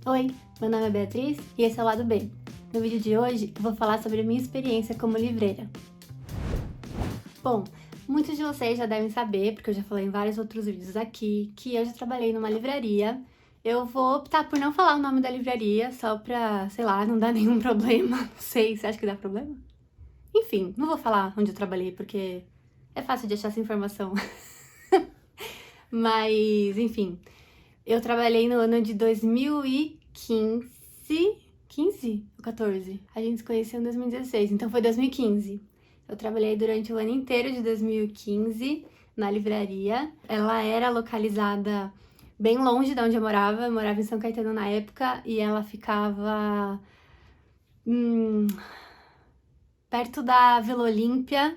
Oi, meu nome é Beatriz e esse é o Lado B. No vídeo de hoje eu vou falar sobre a minha experiência como livreira. Bom, muitos de vocês já devem saber, porque eu já falei em vários outros vídeos aqui, que eu já trabalhei numa livraria. Eu vou optar por não falar o nome da livraria, só pra, sei lá, não dar nenhum problema. Não sei, você acha que dá problema? Enfim, não vou falar onde eu trabalhei, porque é fácil de achar essa informação. Mas, enfim, eu trabalhei no ano de 2015. 15 ou 14? A gente se conheceu em 2016, então foi 2015. Eu trabalhei durante o ano inteiro de 2015 na livraria. Ela era localizada bem longe de onde eu morava em São Caetano na época, e ela ficava perto da Vila Olímpia,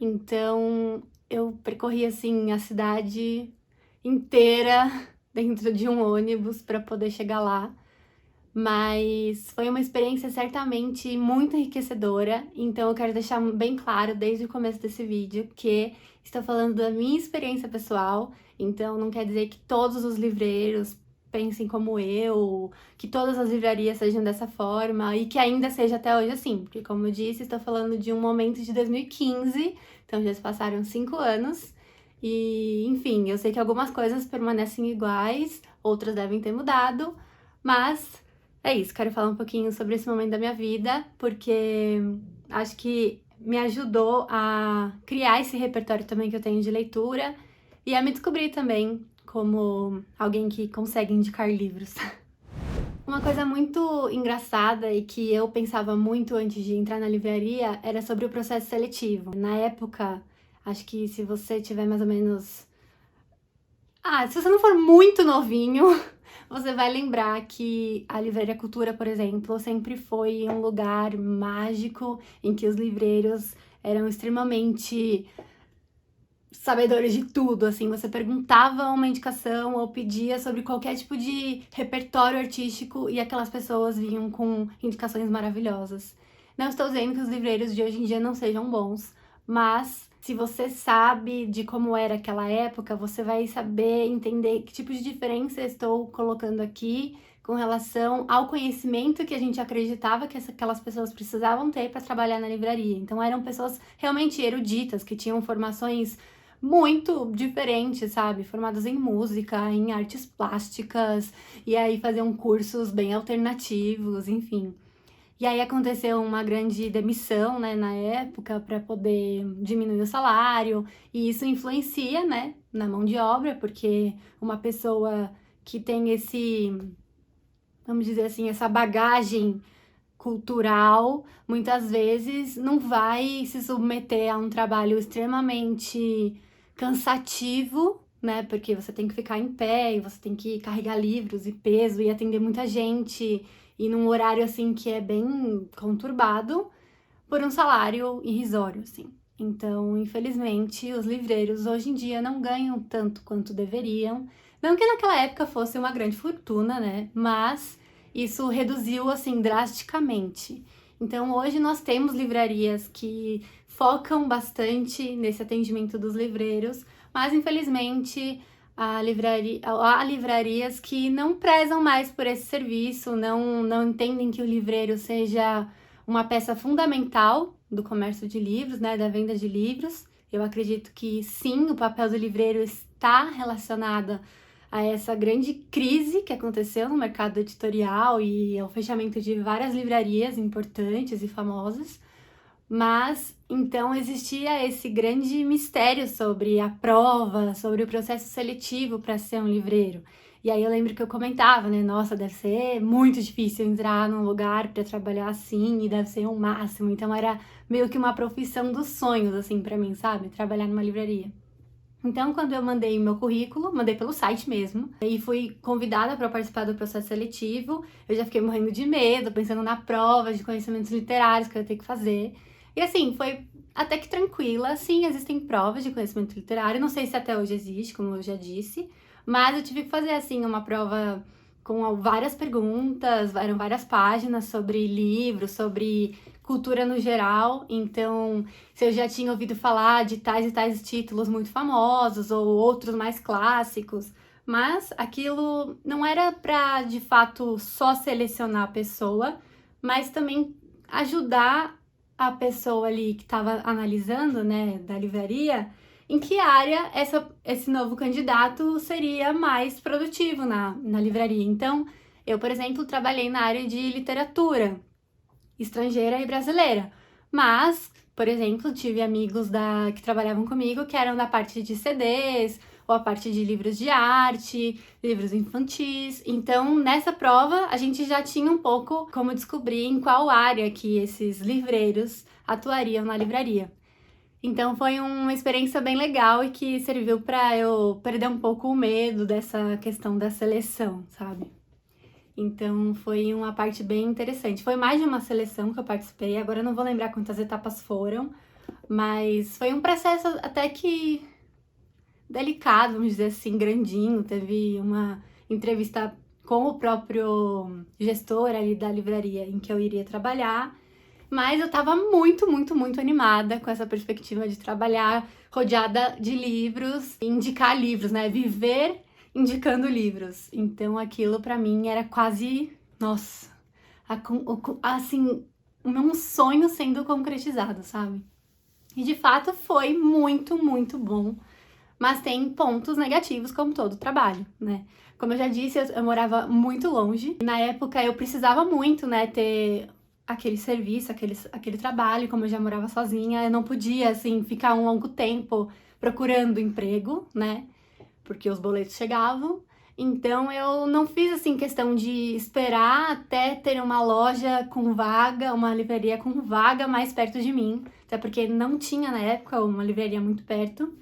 então eu percorri assim a cidade inteira dentro de um ônibus para poder chegar lá. Mas foi uma experiência certamente muito enriquecedora, então eu quero deixar bem claro desde o começo desse vídeo que estou falando da minha experiência pessoal, então não quer dizer que todos os livreiros pensem como eu, que todas as livrarias sejam dessa forma e que ainda seja até hoje assim, porque como eu disse, estou falando de um momento de 2015, então já se passaram 5 anos. E, enfim, eu sei que algumas coisas permanecem iguais, outras devem ter mudado, mas é isso, quero falar um pouquinho sobre esse momento da minha vida, porque acho que me ajudou a criar esse repertório também que eu tenho de leitura e a me descobrir também como alguém que consegue indicar livros. Uma coisa muito engraçada e que eu pensava muito antes de entrar na livraria era sobre o processo seletivo. Na época, acho que se você tiver mais ou menos... se você não for muito novinho, você vai lembrar que a Livraria Cultura, por exemplo, sempre foi um lugar mágico em que os livreiros eram extremamente sabedores de tudo, assim, você perguntava uma indicação ou pedia sobre qualquer tipo de repertório artístico e aquelas pessoas vinham com indicações maravilhosas. Não estou dizendo que os livreiros de hoje em dia não sejam bons, mas se você sabe de como era aquela época, você vai saber entender que tipo de diferença estou colocando aqui com relação ao conhecimento que a gente acreditava que aquelas pessoas precisavam ter para trabalhar na livraria. Então eram pessoas realmente eruditas, que tinham formações muito diferentes, sabe? Formadas em música, em artes plásticas, e aí faziam cursos bem alternativos, enfim. E aí aconteceu uma grande demissão, né, na época, para poder diminuir o salário, e isso influencia, né, na mão de obra, porque uma pessoa que tem esse, vamos dizer assim, essa bagagem cultural, muitas vezes não vai se submeter a um trabalho extremamente cansativo, né? Porque você tem que ficar em pé e você tem que carregar livros e peso e atender muita gente e num horário assim que é bem conturbado por um salário irrisório, assim. Então, infelizmente, os livreiros hoje em dia não ganham tanto quanto deveriam. Não que naquela época fosse uma grande fortuna, né? Mas isso reduziu, assim, drasticamente. Então, hoje nós temos livrarias que focam bastante nesse atendimento dos livreiros, mas infelizmente há livrarias que não prezam mais por esse serviço, não entendem que o livreiro seja uma peça fundamental do comércio de livros, né, da venda de livros. Eu acredito que sim, o papel do livreiro está relacionado a essa grande crise que aconteceu no mercado editorial e ao fechamento de várias livrarias importantes e famosas. Mas então existia esse grande mistério sobre a prova, sobre o processo seletivo para ser um livreiro. E aí eu lembro que eu comentava, né? Nossa, deve ser muito difícil entrar num lugar para trabalhar assim e deve ser o máximo. Então era meio que uma profissão dos sonhos, assim, para mim, sabe? Trabalhar numa livraria. Então, quando eu mandei meu currículo, mandei pelo site mesmo, e fui convidada para participar do processo seletivo, eu já fiquei morrendo de medo, pensando na prova de conhecimentos literários que eu ia ter que fazer. E assim, foi até que tranquila. Sim, existem provas de conhecimento literário, não sei se até hoje existe, como eu já disse, mas eu tive que fazer, assim, uma prova com várias perguntas, eram várias páginas sobre livros, sobre cultura no geral. Então, se eu já tinha ouvido falar de tais e tais títulos muito famosos ou outros mais clássicos, Mas aquilo não era para, de fato, só selecionar a pessoa, mas também ajudar a pessoa ali que estava analisando, né, da livraria, em que área esse novo candidato seria mais produtivo na livraria. Então, eu, por exemplo, trabalhei na área de literatura estrangeira e brasileira, mas, por exemplo, tive amigos que trabalhavam comigo que eram da parte de CDs, ou a parte de livros de arte, livros infantis. Então, nessa prova, a gente já tinha um pouco como descobrir em qual área que esses livreiros atuariam na livraria. Então, foi uma experiência bem legal e que serviu para eu perder um pouco o medo dessa questão da seleção, sabe? Então, foi uma parte bem interessante. Foi mais de uma seleção que eu participei, agora eu não vou lembrar quantas etapas foram, mas foi um processo até que delicado, vamos dizer assim, grandinho. Teve uma entrevista com o próprio gestor ali da livraria em que eu iria trabalhar, mas eu tava muito, muito, muito animada com essa perspectiva de trabalhar rodeada de livros, indicar livros, né? Viver indicando livros. Então aquilo pra mim era quase, nossa, assim, o meu sonho sendo concretizado, sabe? E de fato foi muito, muito bom. Mas tem pontos negativos, como todo trabalho, né? Como eu já disse, eu morava muito longe. Na época eu precisava muito, né, ter aquele serviço, aquele trabalho. Como eu já morava sozinha, eu não podia, assim, ficar um longo tempo procurando emprego, né? Porque os boletos chegavam. Então eu não fiz, assim, questão de esperar até ter uma loja com vaga, uma livraria com vaga mais perto de mim. Até porque não tinha, na época, uma livraria muito perto.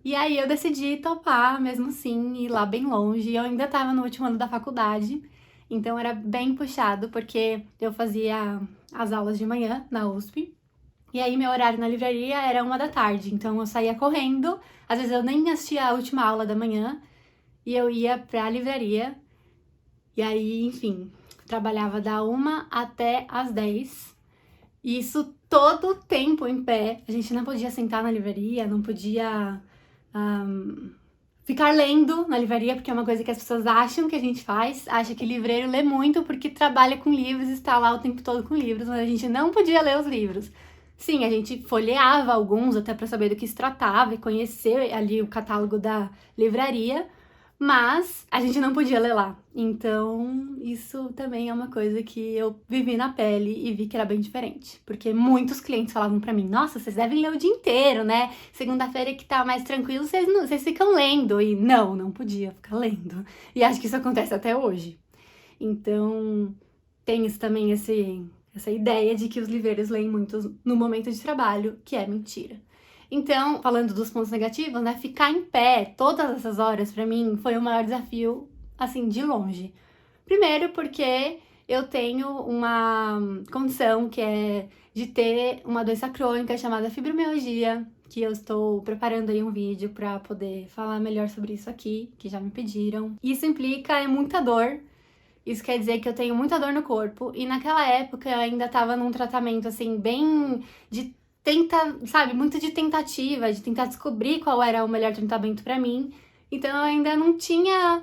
E aí eu decidi topar, mesmo assim, ir lá bem longe. Eu ainda estava no último ano da faculdade, então era bem puxado, porque eu fazia as aulas de manhã na USP, e aí meu horário na livraria era 1 da tarde, então eu saía correndo, às vezes eu nem assistia a última aula da manhã, e eu ia pra livraria, e aí, enfim, trabalhava da 1 até as 10, e isso todo o tempo em pé. A gente não podia sentar na livraria, não podia ficar lendo na livraria, porque é uma coisa que as pessoas acham que a gente faz, acha que livreiro lê muito porque trabalha com livros e está lá o tempo todo com livros, mas a gente não podia ler os livros. Sim, a gente folheava alguns até para saber do que se tratava e conhecer ali o catálogo da livraria, mas a gente não podia ler lá. Então, isso também é uma coisa que eu vivi na pele e vi que era bem diferente. Porque muitos clientes falavam pra mim: nossa, vocês devem ler o dia inteiro, né? Segunda-feira que tá mais tranquilo, vocês ficam lendo. E não podia ficar lendo. E acho que isso acontece até hoje. Então, tem isso também, essa ideia de que os livreiros leem muito no momento de trabalho, que é mentira. Então, falando dos pontos negativos, né? Ficar em pé todas essas horas, pra mim, foi o maior desafio, assim, de longe. Primeiro porque eu tenho uma condição que é de ter uma doença crônica chamada fibromialgia, que eu estou preparando aí um vídeo pra poder falar melhor sobre isso aqui, que já me pediram. Isso implica muita dor. Isso quer dizer que eu tenho muita dor no corpo, e naquela época eu ainda tava num tratamento, assim, bem de sabe, muito de tentativa, de tentar descobrir qual era o melhor tratamento pra mim. Então eu ainda não tinha.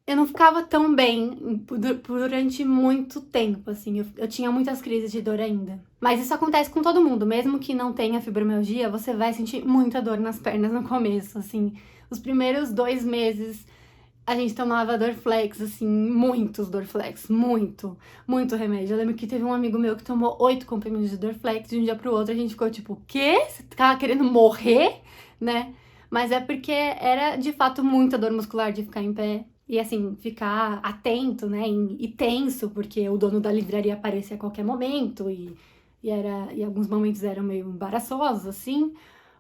Eu não ficava tão bem durante muito tempo, assim. Eu tinha muitas crises de dor ainda. Mas isso acontece com todo mundo, mesmo que não tenha fibromialgia, você vai sentir muita dor nas pernas no começo, assim. Os primeiros 2 meses a gente tomava Dorflex, assim, muitos Dorflex, muito remédio. Eu lembro que teve um amigo meu que tomou 8 comprimidos de Dorflex, de um dia pro outro a gente ficou tipo, o quê? Você tava querendo morrer, né? Mas é porque era, de fato, muita dor muscular de ficar em pé. E, assim, ficar atento, né, e tenso, porque o dono da livraria aparecia a qualquer momento, e alguns momentos eram meio embaraçosos, assim.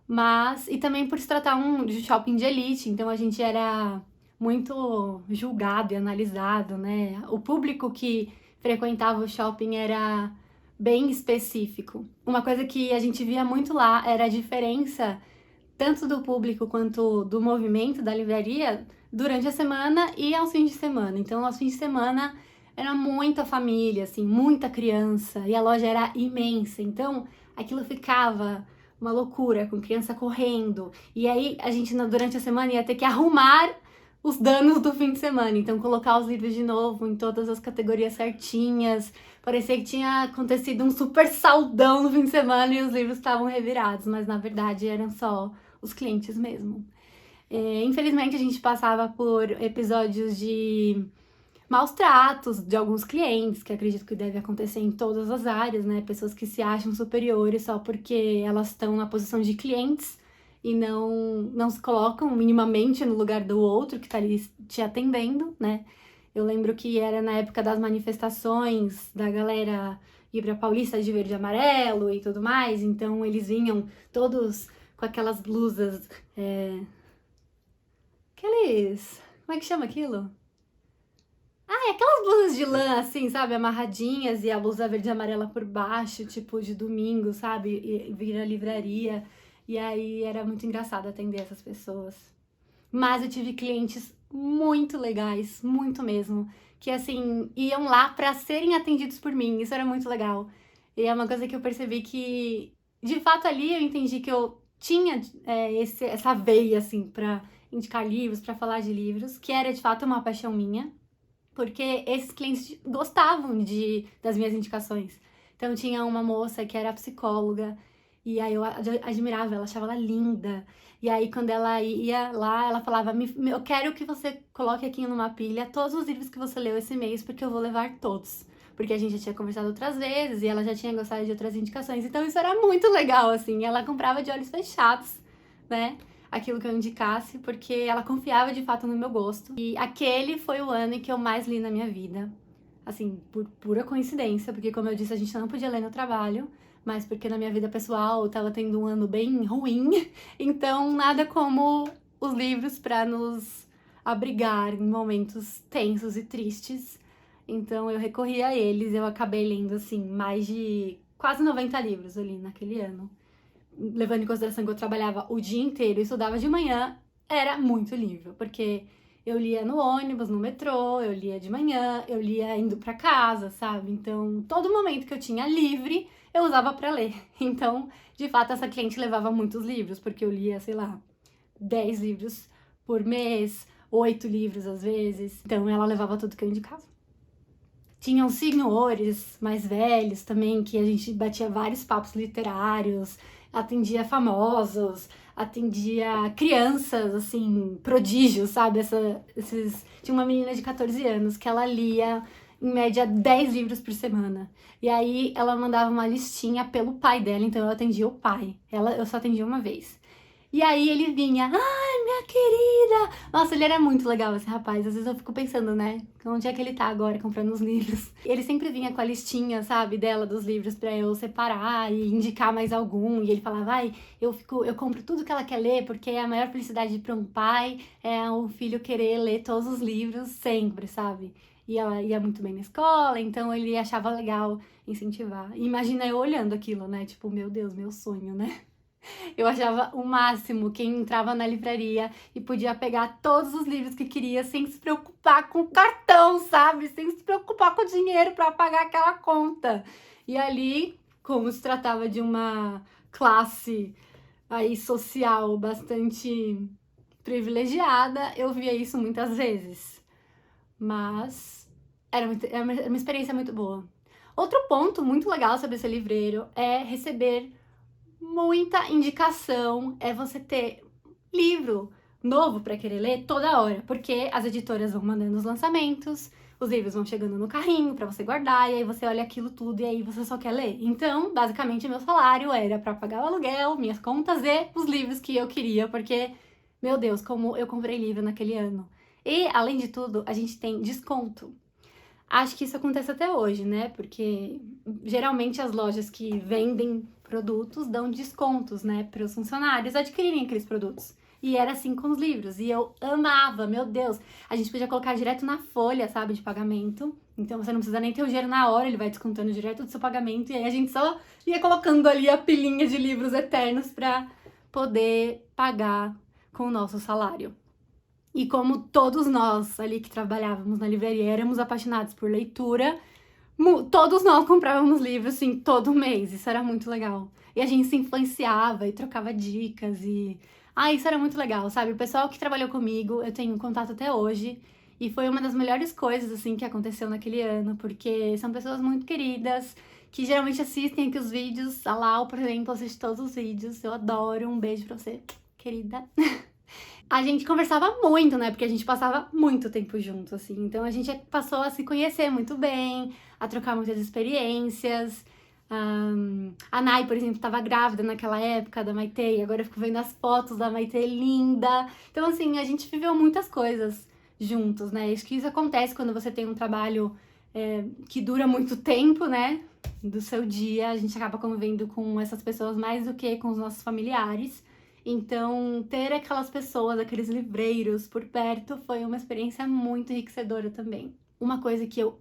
Mas, e também por se tratar de shopping de elite, então a gente era muito julgado e analisado, né? O público que frequentava o shopping era bem específico. Uma coisa que a gente via muito lá era a diferença tanto do público quanto do movimento da livraria durante a semana e aos fins de semana. Então, aos fins de semana era muita família, assim, muita criança, e a loja era imensa. Então, aquilo ficava uma loucura, com criança correndo. E aí a gente durante a semana ia ter que arrumar os danos do fim de semana. Então colocar os livros de novo em todas as categorias certinhas. Parecia que tinha acontecido um super saldão no fim de semana e os livros estavam revirados, mas na verdade eram só os clientes mesmo. Infelizmente a gente passava por episódios de maus tratos de alguns clientes, que acredito que deve acontecer em todas as áreas, né? Pessoas que se acham superiores só porque elas estão na posição de clientes e não se colocam minimamente no lugar do outro que tá ali te atendendo, né? Eu lembro que era na época das manifestações da galera ir pra Paulista de verde e amarelo e tudo mais, então eles vinham todos com aquelas blusas, como é que chama aquilo? Aquelas blusas de lã, assim, sabe? Amarradinhas e a blusa verde e amarela por baixo, tipo de domingo, sabe? E vir à livraria. E aí era muito engraçado atender essas pessoas. Mas eu tive clientes muito legais, muito mesmo, que assim, iam lá pra serem atendidos por mim. Isso era muito legal. E é uma coisa que eu percebi que, de fato, ali eu entendi que eu tinha essa veia, assim, pra indicar livros, pra falar de livros, que era de fato uma paixão minha porque esses clientes gostavam das minhas indicações. Então tinha uma moça que era psicóloga e aí eu admirava ela, achava ela linda. E aí quando ela ia lá, ela falava: eu quero que você coloque aqui numa pilha todos os livros que você leu esse mês, porque eu vou levar todos. Porque a gente já tinha conversado outras vezes e ela já tinha gostado de outras indicações. Então isso era muito legal, assim. Ela comprava de olhos fechados, né? Aquilo que eu indicasse, porque ela confiava de fato no meu gosto. E aquele foi o ano em que eu mais li na minha vida. Assim, por pura coincidência, porque como eu disse, a gente não podia ler no trabalho, mas porque na minha vida pessoal eu tava tendo um ano bem ruim, então nada como os livros para nos abrigar em momentos tensos e tristes. Então eu recorri a eles, eu acabei lendo assim mais de quase 90 livros ali naquele ano, levando em consideração que eu trabalhava o dia inteiro e estudava de manhã, era muito livro, porque eu lia no ônibus, no metrô, eu lia de manhã, eu lia indo pra casa, sabe? Então, todo momento que eu tinha livre, eu usava pra ler. Então, de fato, essa cliente levava muitos livros, porque eu lia, sei lá, 10 livros por mês, 8 livros às vezes. Então, ela levava tudo que eu indicava. Tinham senhores mais velhos também, que a gente batia vários papos literários, atendia famosos, atendia crianças, assim, prodígios, sabe? Tinha uma menina de 14 anos que ela lia, em média, 10 livros por semana. E aí ela mandava uma listinha pelo pai dela, então eu atendia o pai. Eu só atendia uma vez. E aí ele vinha, ai, minha querida! Nossa, ele era muito legal, esse rapaz. Às vezes eu fico pensando, né? Onde é que ele tá agora comprando os livros? Ele sempre vinha com a listinha, sabe, dela, dos livros pra eu separar e indicar mais algum. E ele falava, ai, eu compro tudo que ela quer ler, porque a maior felicidade para um pai é o filho querer ler todos os livros sempre, sabe? E ela ia muito bem na escola, então ele achava legal incentivar. E imagina eu olhando aquilo, né? Tipo, meu Deus, meu sonho, né? Eu achava o máximo quem entrava na livraria e podia pegar todos os livros que queria sem se preocupar com o cartão, sabe? Sem se preocupar com o dinheiro para pagar aquela conta. E ali, como se tratava de uma classe aí social bastante privilegiada, eu via isso muitas vezes. Mas era uma experiência muito boa. Outro ponto muito legal sobre ser livreiro é receber muita indicação, é você ter livro novo para querer ler toda hora, porque as editoras vão mandando os lançamentos, os livros vão chegando no carrinho para você guardar, e aí você olha aquilo tudo e aí você só quer ler. Então, basicamente, meu salário era para pagar o aluguel, minhas contas e os livros que eu queria, porque, meu Deus, como eu comprei livro naquele ano. E, além de tudo, a gente tem desconto. Acho que isso acontece até hoje, né? Porque geralmente as lojas que vendem produtos dão descontos, né, para os funcionários adquirirem aqueles produtos. E era assim com os livros. E eu amava, meu Deus. A gente podia colocar direto na folha, sabe, de pagamento. Então você não precisa nem ter o dinheiro na hora, ele vai descontando direto do seu pagamento. E aí a gente só ia colocando ali a pilhinha de livros eternos para poder pagar com o nosso salário. E como todos nós ali que trabalhávamos na livraria éramos apaixonados por leitura, Todos nós comprávamos livros, assim, todo mês. Isso era muito legal. E a gente se influenciava e trocava dicas e... Ah, isso era muito legal, sabe? O pessoal que trabalhou comigo, eu tenho contato até hoje. E foi uma das melhores coisas, assim, que aconteceu naquele ano, porque são pessoas muito queridas, que geralmente assistem aqui os vídeos. A Lau, por exemplo, assiste todos os vídeos. Eu adoro. Um beijo pra você, querida. A gente conversava muito, né? Porque a gente passava muito tempo junto, assim. Então a gente passou a se conhecer muito bem, a trocar muitas experiências. A Nai, por exemplo, estava grávida naquela época da Maitê, e agora eu fico vendo as fotos da Maitê linda. Então, assim, a gente viveu muitas coisas juntos, né? Acho que isso acontece quando você tem um trabalho que dura muito tempo, né? Do seu dia, a gente acaba convivendo com essas pessoas mais do que com os nossos familiares. Então, ter aquelas pessoas, aqueles livreiros por perto foi uma experiência muito enriquecedora também. Uma coisa que eu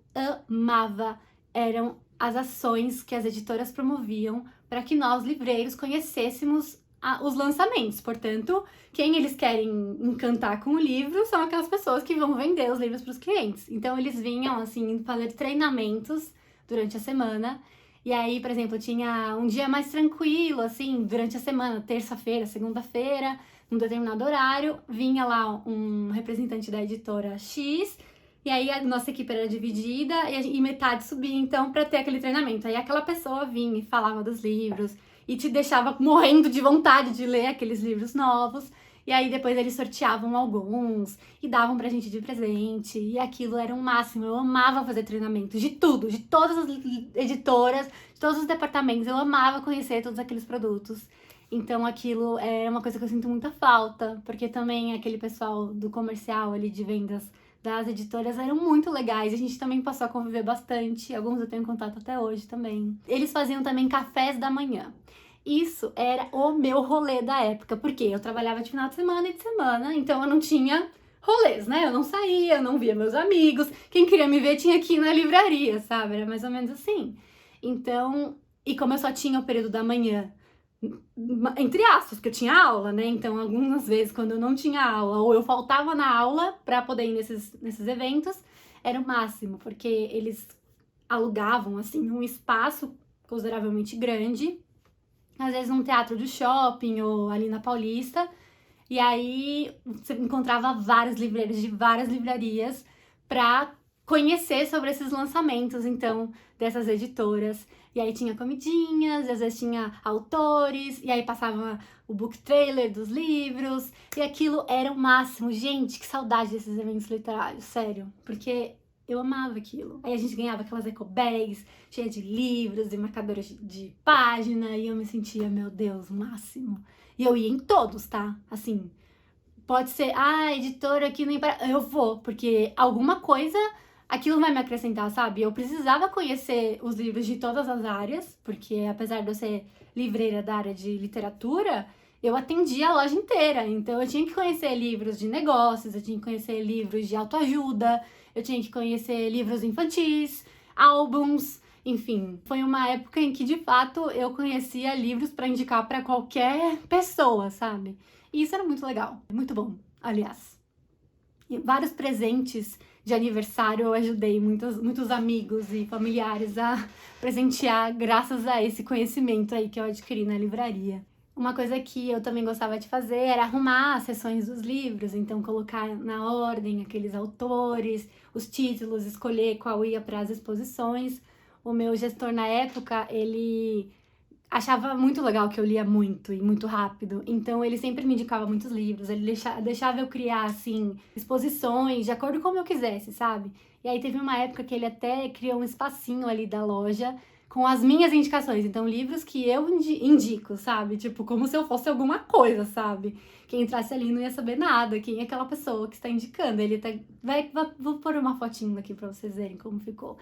amava eram as ações que as editoras promoviam para que nós, livreiros, conhecêssemos os lançamentos. Portanto, quem eles querem encantar com o livro são aquelas pessoas que vão vender os livros para os clientes. Então, eles vinham, assim, fazer treinamentos durante a semana. E aí, por exemplo, tinha um dia mais tranquilo, assim, durante a semana, terça-feira, segunda-feira, num determinado horário, vinha lá um representante da editora X, e aí a nossa equipe era dividida e metade subia, então, para ter aquele treinamento. Aí aquela pessoa vinha e falava dos livros e te deixava morrendo de vontade de ler aqueles livros novos. E aí depois eles sorteavam alguns e davam pra gente de presente. E aquilo era um máximo. Eu amava fazer treinamento de tudo, de todas as editoras, de todos os departamentos. Eu amava conhecer todos aqueles produtos. Então aquilo é uma coisa que eu sinto muita falta, porque também aquele pessoal do comercial ali de vendas das editoras eram muito legais. A gente também passou a conviver bastante. Alguns eu tenho contato até hoje também. Eles faziam também cafés da manhã. Isso era o meu rolê da época, porque eu trabalhava de final de semana e de semana, então eu não tinha rolês, né? Eu não saía, eu não via meus amigos. Quem queria me ver tinha que ir na livraria, sabe? Era mais ou menos assim. Então, e como eu só tinha o período da manhã, entre aspas, porque eu tinha aula, né? Então, algumas vezes, quando eu não tinha aula, ou eu faltava na aula pra poder ir nesses eventos, era o máximo, porque eles alugavam, assim, um espaço consideravelmente grande, às vezes num teatro do shopping ou ali na Paulista, e aí você encontrava vários livreiros de várias livrarias pra conhecer sobre esses lançamentos, então, dessas editoras. E aí tinha comidinhas, às vezes tinha autores, e aí passava o book trailer dos livros, e aquilo era o máximo. Gente, que saudade desses eventos literários, sério, porque eu amava aquilo. Aí a gente ganhava aquelas eco bags cheias de livros e marcadores de página, e eu me sentia, meu Deus, o máximo. E eu ia em todos, tá? Assim, pode ser, editora aqui nem para. Eu vou, porque alguma coisa aquilo vai me acrescentar, sabe? Eu precisava conhecer os livros de todas as áreas, porque apesar de eu ser livreira da área de literatura, eu atendia a loja inteira. Então eu tinha que conhecer livros de negócios, eu tinha que conhecer livros de autoajuda, eu tinha que conhecer livros infantis, álbuns, enfim. Foi uma época em que de fato eu conhecia livros para indicar para qualquer pessoa, sabe? E isso era muito legal, muito bom, aliás. E vários presentes de aniversário eu ajudei muitos amigos e familiares a presentear graças a esse conhecimento aí que eu adquiri na livraria. Uma coisa que eu também gostava de fazer era arrumar as seções dos livros, então colocar na ordem aqueles autores, os títulos, escolher qual ia para as exposições. O meu gestor na época, ele achava muito legal que eu lia muito e muito rápido, então ele sempre me indicava muitos livros, ele deixava eu criar, assim, exposições de acordo com como eu quisesse, sabe? E aí teve uma época que ele até criou um espacinho ali da loja com as minhas indicações, então livros que eu indico, sabe? Tipo, como se eu fosse alguma coisa, sabe? Quem entrasse ali não ia saber nada, quem é aquela pessoa que está indicando. Ele até... Vou pôr uma fotinho aqui pra vocês verem como ficou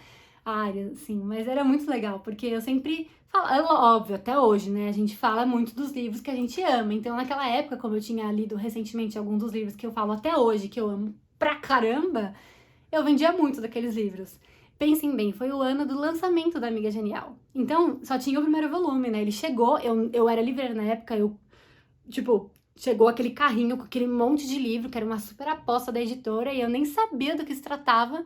a área, assim, mas era muito legal, porque eu sempre falo, óbvio, até hoje, né, a gente fala muito dos livros que a gente ama, então naquela época, como eu tinha lido recentemente alguns dos livros que eu falo até hoje, que eu amo pra caramba, eu vendia muito daqueles livros. Pensem bem, foi o ano do lançamento da Amiga Genial, então só tinha o primeiro volume, né, ele chegou, eu era livreira na época, chegou aquele carrinho com aquele monte de livro, que era uma super aposta da editora, e eu nem sabia do que se tratava,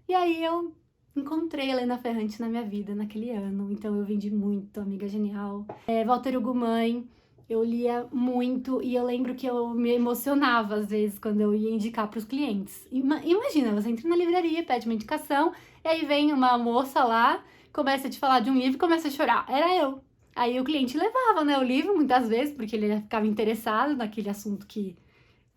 e aí eu encontrei Helena Ferrante na minha vida naquele ano, então eu vendi muito Amiga Genial. Walter Ugumãe, Mãe, eu lia muito e eu lembro que eu me emocionava às vezes quando eu ia indicar para os clientes. Imagina, você entra na livraria, pede uma indicação, e aí vem uma moça lá, começa a te falar de um livro e começa a chorar. Era eu. Aí o cliente levava, né, o livro muitas vezes, porque ele ficava interessado naquele assunto que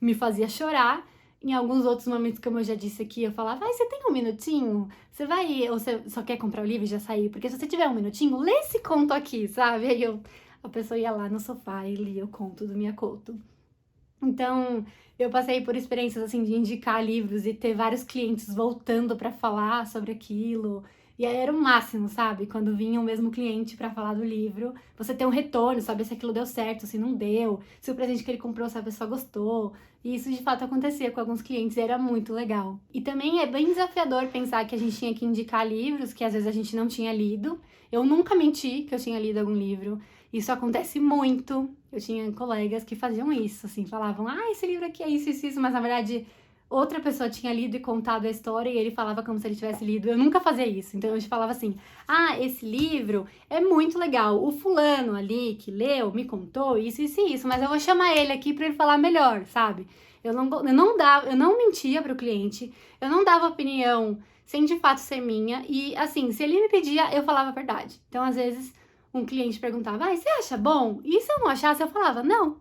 me fazia chorar. Em alguns outros momentos, como eu já disse aqui, eu falava, você tem um minutinho? Você vai, ou você só quer comprar o livro e já sair? Porque se você tiver um minutinho, lê esse conto aqui, sabe? Aí a pessoa ia lá no sofá e lia o conto do Miyakoto. Então, eu passei por experiências, assim, de indicar livros e ter vários clientes voltando para falar sobre aquilo. E aí era o máximo, sabe? Quando vinha o mesmo cliente para falar do livro, você ter um retorno, saber se aquilo deu certo, se não deu, se o presente que ele comprou, se a pessoa gostou. E isso de fato acontecia com alguns clientes e era muito legal. E também é bem desafiador pensar que a gente tinha que indicar livros que às vezes a gente não tinha lido. Eu nunca menti que eu tinha lido algum livro. Isso acontece muito. Eu tinha colegas que faziam isso, assim, falavam, esse livro aqui é isso, mas na verdade outra pessoa tinha lido e contado a história e ele falava como se ele tivesse lido. Eu nunca fazia isso. Então eu falava assim, esse livro é muito legal. O fulano ali que leu me contou isso, mas eu vou chamar ele aqui para ele falar melhor, sabe? Eu não mentia pro cliente, eu não dava opinião sem de fato ser minha. E assim, se ele me pedia, eu falava a verdade. Então, às vezes, um cliente perguntava, você acha bom? E se eu não achasse, eu falava, não.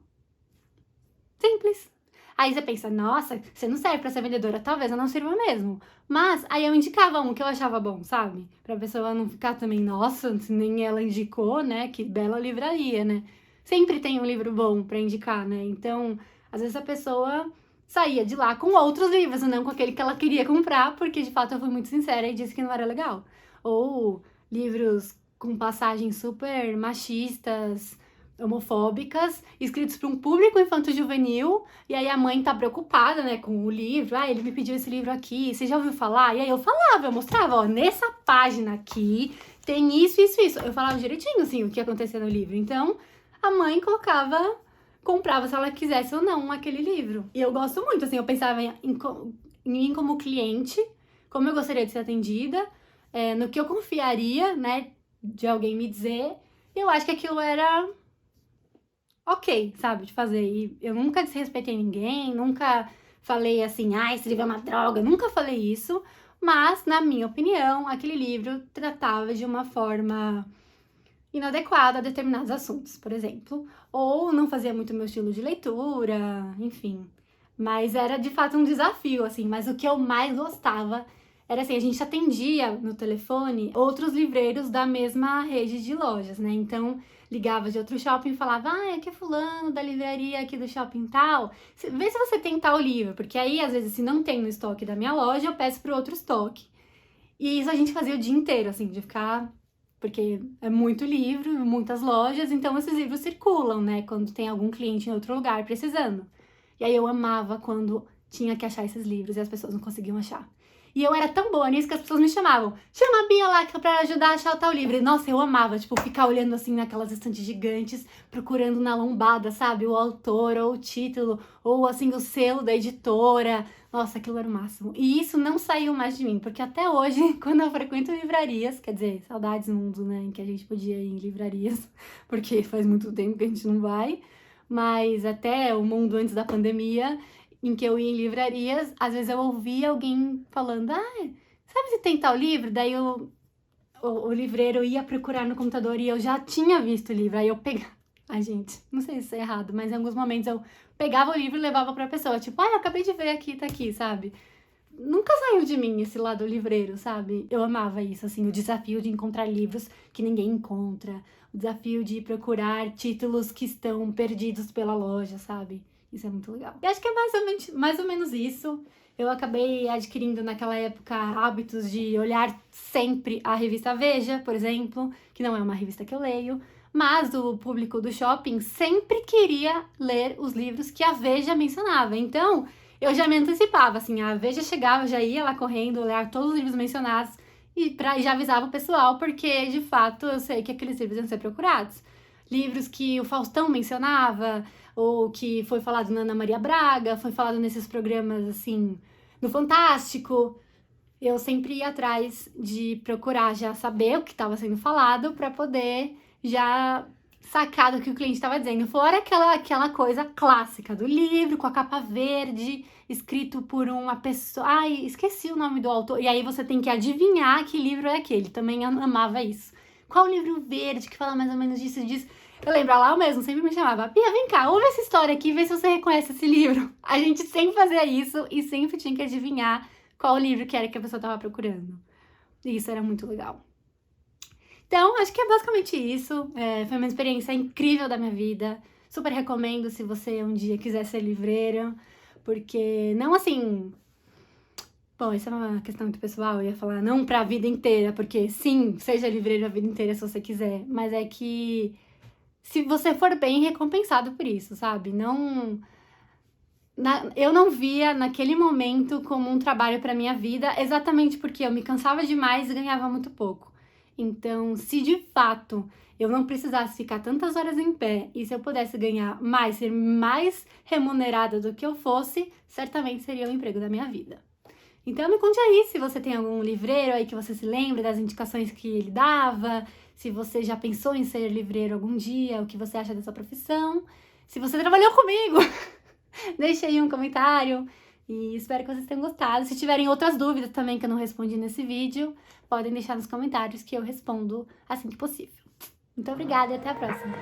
Simples. Aí você pensa, nossa, você não serve pra ser vendedora, talvez eu não sirva mesmo. Mas aí eu indicava um que eu achava bom, sabe? Pra pessoa não ficar também, nossa, nem ela indicou, né? Que bela livraria, né? Sempre tem um livro bom pra indicar, né? Então, às vezes a pessoa saía de lá com outros livros, não com aquele que ela queria comprar, porque de fato eu fui muito sincera e disse que não era legal. Ou livros com passagens super machistas, homofóbicas, escritos para um público infanto-juvenil, e aí a mãe tá preocupada, né, com o livro. Ele me pediu esse livro aqui, você já ouviu falar? E aí eu falava, eu mostrava, nessa página aqui tem isso. Eu falava direitinho, assim, o que acontecia no livro. Então, a mãe comprava se ela quisesse ou não aquele livro. E eu gosto muito, assim, eu pensava em mim como cliente, como eu gostaria de ser atendida, no que eu confiaria, né, de alguém me dizer. E eu acho que aquilo era ok, sabe, de fazer. E eu nunca desrespeitei ninguém, nunca falei assim, esse livro é uma droga, nunca falei isso. Mas, na minha opinião, aquele livro tratava de uma forma inadequada a determinados assuntos, por exemplo. Ou não fazia muito meu estilo de leitura, enfim. Mas era, de fato, um desafio, assim. Mas o que eu mais gostava era assim, a gente atendia no telefone outros livreiros da mesma rede de lojas, né? Então, ligava de outro shopping e falava, aqui é fulano da livraria aqui do shopping tal, vê se você tem tal livro, porque aí, às vezes, se não tem no estoque da minha loja, eu peço pro outro estoque. E isso a gente fazia o dia inteiro, assim, de ficar... Porque é muito livro, muitas lojas, então esses livros circulam, né? Quando tem algum cliente em outro lugar precisando. E aí eu amava quando tinha que achar esses livros e as pessoas não conseguiam achar. E eu era tão boa nisso que as pessoas me chamavam. Chama a Bia lá pra ajudar a achar o tal livro. E, nossa, eu amava, tipo, ficar olhando assim naquelas estantes gigantes, procurando na lombada, sabe? O autor, ou o título, ou assim, o selo da editora. Nossa, aquilo era o máximo. E isso não saiu mais de mim, porque até hoje, quando eu frequento livrarias, quer dizer, saudades mundo, né, em que a gente podia ir em livrarias, porque faz muito tempo que a gente não vai, mas até o mundo antes da pandemia, em que eu ia em livrarias, às vezes eu ouvia alguém falando, sabe se tem tal livro? Daí o livreiro ia procurar no computador e eu já tinha visto o livro, aí eu pegava. Ai, gente, não sei se isso é errado, mas em alguns momentos eu pegava o livro e levava pra pessoa, tipo, eu acabei de ver aqui, tá aqui, sabe? Nunca saiu de mim esse lado livreiro, sabe? Eu amava isso, assim, o desafio de encontrar livros que ninguém encontra, o desafio de procurar títulos que estão perdidos pela loja, sabe? Isso é muito legal. E acho que é mais ou menos isso. Eu acabei adquirindo naquela época hábitos de olhar sempre a revista Veja, por exemplo, que não é uma revista que eu leio, mas o público do shopping sempre queria ler os livros que a Veja mencionava. Então, eu já me antecipava, assim, a Veja chegava, eu já ia lá correndo, olhar todos os livros mencionados e já avisava o pessoal, porque, de fato, eu sei que aqueles livros iam ser procurados. Livros que o Faustão mencionava, ou que foi falado na Ana Maria Braga, foi falado nesses programas, assim, no Fantástico. eu sempre ia atrás de procurar já saber o que estava sendo falado para poder já sacar do que o cliente estava dizendo. Fora aquela coisa clássica do livro, com a capa verde, escrito por uma pessoa... Ai, esqueci o nome do autor. E aí você tem que adivinhar que livro é aquele. Também amava isso. Qual livro verde que fala mais ou menos disso e disso? Eu lembro, lá mesmo sempre me chamava, Pia, vem cá, ouve essa história aqui, vê se você reconhece esse livro. A gente sempre fazia isso e sempre tinha que adivinhar qual livro que era que a pessoa estava procurando. E isso era muito legal. Então, acho que é basicamente isso. Foi uma experiência incrível da minha vida. Super recomendo se você um dia quiser ser livreiro, porque não assim... Bom, isso é uma questão muito pessoal, eu ia falar não pra vida inteira, porque sim, seja livreiro a vida inteira se você quiser, mas é que se você for bem recompensado por isso, sabe? Eu não via naquele momento como um trabalho pra minha vida, exatamente porque eu me cansava demais e ganhava muito pouco. Então, se de fato eu não precisasse ficar tantas horas em pé e se eu pudesse ganhar mais, ser mais remunerada do que eu fosse, certamente seria o emprego da minha vida. Então me conte aí se você tem algum livreiro aí que você se lembra das indicações que ele dava, se você já pensou em ser livreiro algum dia, o que você acha dessa profissão. Se você trabalhou comigo, deixa aí um comentário e espero que vocês tenham gostado. Se tiverem outras dúvidas também que eu não respondi nesse vídeo, podem deixar nos comentários que eu respondo assim que possível. Muito obrigada e até a próxima!